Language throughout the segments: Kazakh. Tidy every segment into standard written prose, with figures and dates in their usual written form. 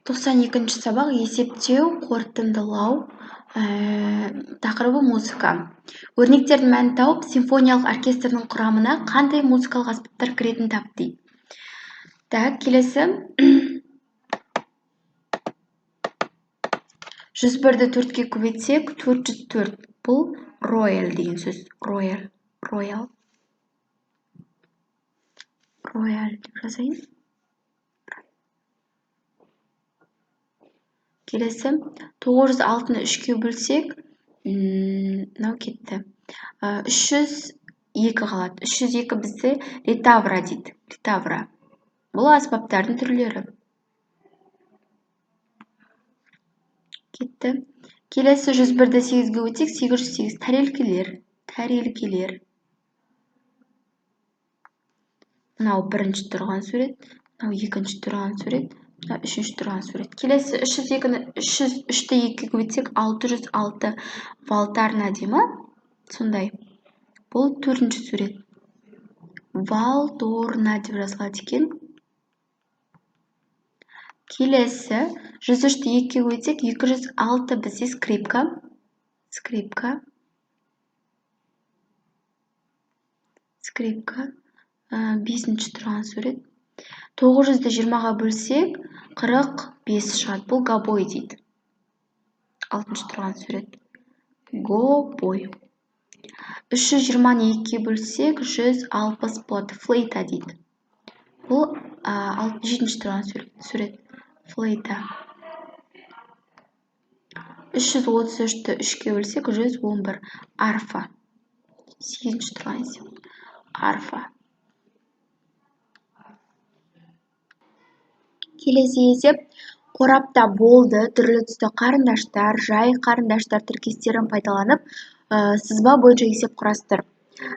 92-ші сабақ есептеу, қорытындылау, тақырыбы музыка. Өрнектердің мәнін тауып, симфониялық оркестрдің құрамына қандай музыкалық аспаптар кіретінін тап дейді. Так, келесі 101-ді 4-ке көбейтсек 404. Бұл рояль деген сөз. Рояль деп жазайын. Келесі 906-ны 3-ке бөлсек, мынау кетті. 302 қалады. 302 бізде ретавра дейді. Ретавра. Бұл аспаптардың түрлері. Кетті. Келесі 101-ді 8-ге өтсек, 808 тәрелкелер. Мынау бірінші тұрған сурет, мынау екінші тұрған сурет, мынау үшінші тұрған сурет. Келесі 303-ті 2-ге көбейтсек, 606 валторна деймі? Сондай. Бұл төртінші сурет. Валторна деп жазылады екен. Келесі 103-ті 2-ге көбейтсек, 206 бізде скрипка. Скрипка. 5-ші тұрған сурет. 900-ді 20-ға бөлсек, 45 шығады. Бұл гобой дейді. 6-ші тұрған сурет. Гобой. 320-ны 2-ге бөлсек, 160 болады. Флейта дейді. Бұл 7-ші тұрған сурет. Флейта. 333-ті 3-ге бөлсек, 111. Арфа. 8-ші тұрған есеп. Арфа. Келесі есеп, қорапта болды, түрлі түсті қарындаштар, жай қарындаштар тіркестерін пайдаланып, сызба бойынша есеп құрастыр.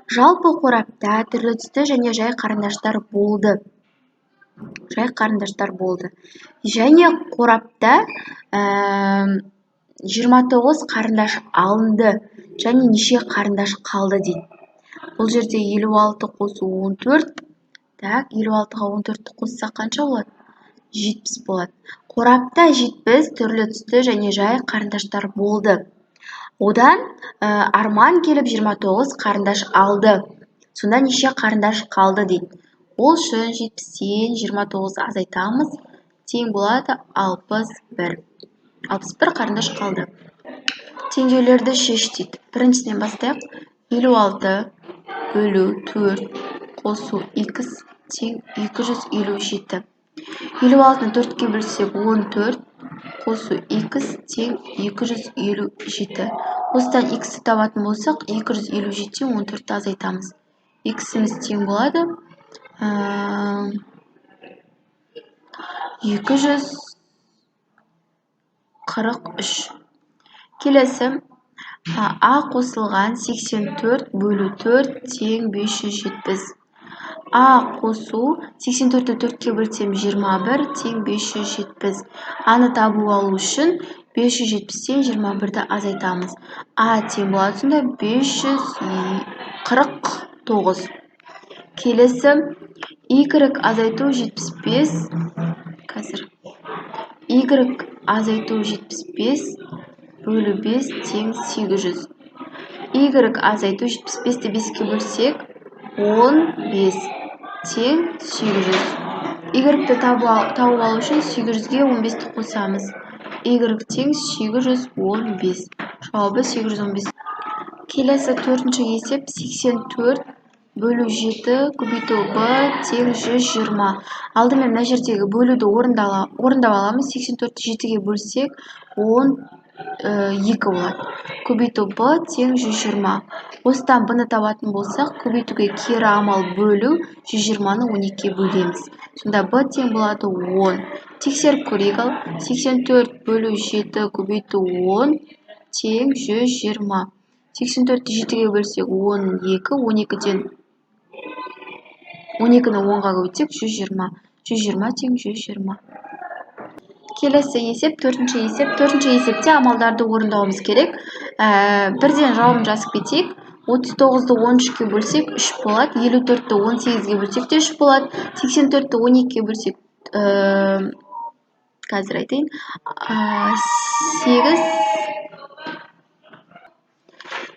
Жалпы қорапта түрлі түсті және жай қарындаштар болды. Және қорапта 29 қарындаш алынды және неше қарындаш қалды дейді. Бұл жерде 56 қосу 14. Так, 56-ға 14-ті қоссақ қанша болады? 70 болады. Қорапта 70 түрлі түсті және жай қарындаштар болды. Одан Арман келіп 29 қарындаш алды. Сонда неше қарындаш қалды дейді. Ол үшін 70-тен 29 азайтамыз. Тең болады 61. 61 қарындаш қалды. Теңдеулерді шеш дейді. Біріншіден бастайық. 56 бөлу 4 қосу x тең 257. 56-ны 4-ке бөлсек 14 қосу x тең 257. Осыдан x-ті табатын болсақ, 257-тен 14-ті азайтамыз. X-іміз тең болады 243. Келесі A қосылған 84 бөлу 4 тең 570. A қосу 84-ті 4-ке бөлсем 21 тең 570. A-ны табу алу үшін 570-тен 21-ді азайтамыз. A тең болады сонда 549. Келесі Y азайту 75. Y азайту 75 бөлу 5 тең 800. Y азайту 75-ті 5-ке бөлсек 15 тең 800. Y-ті тауып алу үшін 800-ге 15-ті қосамыз. Y тең 815. Жауабы 815. Келесі 4-ші есеп 84 бөлу 7 көбейту b тең 120. Алдымен мына жердегі бөлуді орындап аламыз. 84-ті 7-ге бөлсек 12 болады. Көбейту b тең 120. Осыдан b-ны табатын болсақ, көбейтуге кері амал бөлу 120-ны 12-ге бөлеміз. Сонда b тең болады 10. Тексеріп көрейік ал. 84 бөлу 7 көбейту 10 тең 120. 84-ті 7-ге бөлсек 12, 12-ден 12-ні 10-ға көбейтсек 120. 120 тең 120. Келесі есеп, 4-ші есеп. 4-ші есепте амалдарды орындауымыз керек. Бірден жауабын жазып кетейік. 39-ды 13-ке бөлсек 3 болады. 54-ті 18-ге бөлсек те 3 болады. 84-ті 12-ге бөлсек қазір айтайын. 8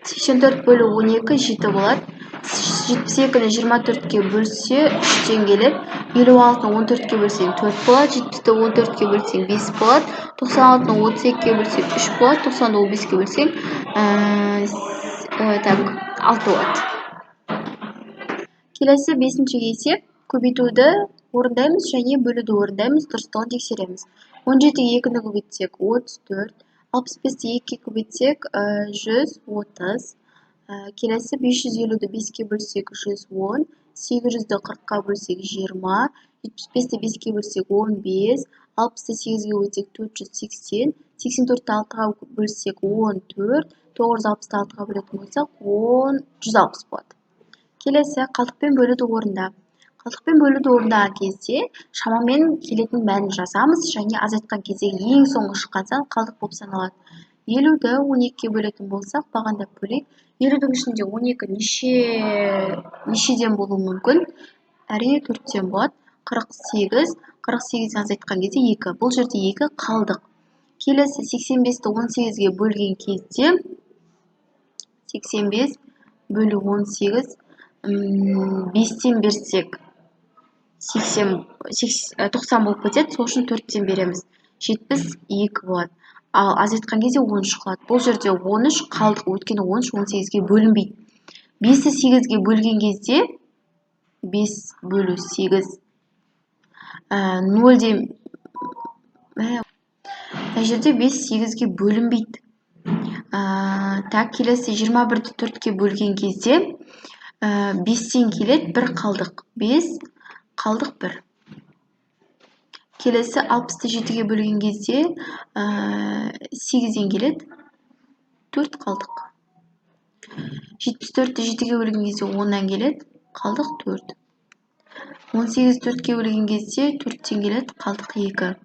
84 бөлу 12 7 болады. 72-ні 24-ке бөлсе 3-тен келеді. 56-ны 14-ке бөлсең 4 болады. 70-ті 14-ке бөлсең 5 болады. 96-ны 32-ке бөлсең 3 болады. 90-ды 15-ке бөлсең 6 болады. Келесі 5-ші есеп. Көбейтуді орындаймыз және бөлуді орындаймыз, дұрыстығын тексереміз. 17-ге 2-ні көбейтсек 34, 65-ті 2-ге көбейтсек 130. Келесі 550-ді 5-ке бөлсек 110, 800-ді 40-қа бөлсек 20, 75-ті 5-ке бөлсек 15, 60-ты 8-ге бөлсек 480, 84-ті 6-ға бөлсек 14, 960-ты 6-ға бөлетін болсақ 160 болады. Келесі қалдықпен бөлуді орында. Қалдықпен бөлуді орындаған кезде шамамен келетін мәнін жазамыз және азайтқан кезде ең соңғы шыққан сан қалдық болып саналады. 50-ді 12-ке бөлетін болсақ, бағандап бөлейік. 50-дің ішінде 12 нешеден болуы мүмкін? Әрине 4-тен болады. 48, 48-ден азайтқан кезде 2. Бұл жерде 2 қалдық. Келесі 85-ті 18-ге бөлген кезде 85 бөлу 18 5-тен берсек 90 болып кетеді, сол үшін 4-тен береміз. 72 болады. Ал азайтқан кезде 13 қалады. Бұл жерде 13 қалдық, өйткені 13 18-ге бөлінбейді. 5-ті 8-ге бөлген кезде 5 бөлу 8 0-ден мына жерде 5 8-ге бөлінбейді. Келесі 21-ді 4-ке бөлген кезде 5-тен келеді 1 қалдық. 5 қалдық 1. Келесі 60-ты 7-ге бөлген кезде 8-ден келеді 4 қалдық. 74-ті 7-ге бөлген кезде 10-нан келеді қалдық 4. 18-ті 4-ке бөлген кезде 4-тен келеді қалдық 2.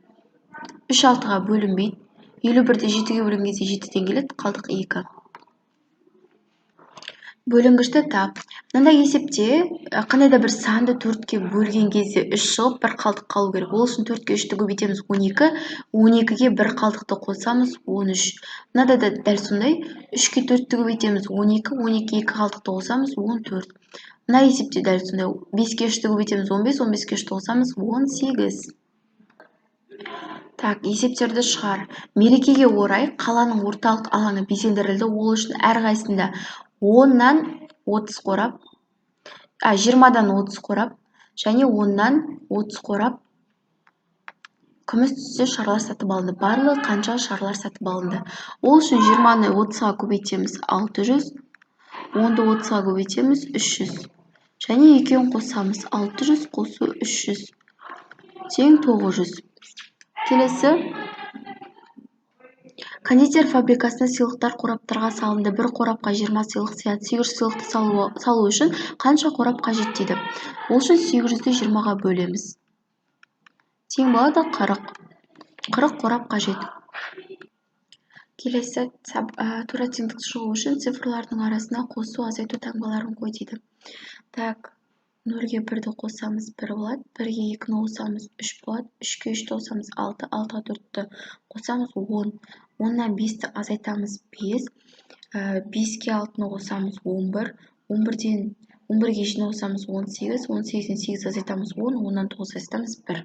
3 6-ға бөлінбейді. 51-ді 7-ге бөлген кезде 7-ден келеді қалдық 2. Бөлінгішті тап. Мынандай есепте қандай да бір санды 4-ке бөлген кезде 3 шығып 1 қалдық қалу керек. Ол үшін 4-ке 3-ті көбейтеміз 12, 12-ге 1 қалдықты қосамыз 13. Мынада да дәл сондай 3-ке 4-ті көбейтеміз 12, 12-ге 2 қалдықты қосамыз 14. Мына есепте дәл сондай 5-ке 3-ті көбейтеміз 15, 15-ге 3-ті қосамыз 18. Есептерді шығар. Мерекеге орай қаланың орталық алаңы безендірілді. Ол үшін әрқайсында 10-нан 30 қорап, 20-дан 30 қорап және 10-нан 30 қорап күміс түсті шарлар сатып алынды. Барлығы қанша шарлар сатып алынды? Ол үшін 20-ны 30-ға көбейтеміз 600, 10-ды 30-ға көбейтеміз 300. Және екеуін қосамыз 600 қосу 300 тең 900. Келесі кондитер фабрикасында сыйлықтар қораптарға салынды. Bir қорапқа 20 сыйлық сияды. 800 сыйлықты салу үшін қанша қорап қажет дейді. Ол үшін 800-ді 20-ға бөлеміз. Тең болады 40. 40 қорап қажет. Келесі тура теңдікті шығу үшін цифрлардың арасына қосу, азайту таңбаларын қой дейді. 0-ге 1-ді қосамыз 1 болады, 1-ге 2-ні қосамыз 3 болады, 3-ге 3-ті қосамыз 6, 6-ға 4-ті қосамыз 10, 10-нан 5-ті азайтамыз 5, 5-ге 6-ны қосамыз 11, 11-ге 2-ні қосамыз 18, 18-ден 8 азайтамыз 10, 10-нан 9 азайтамыз 1.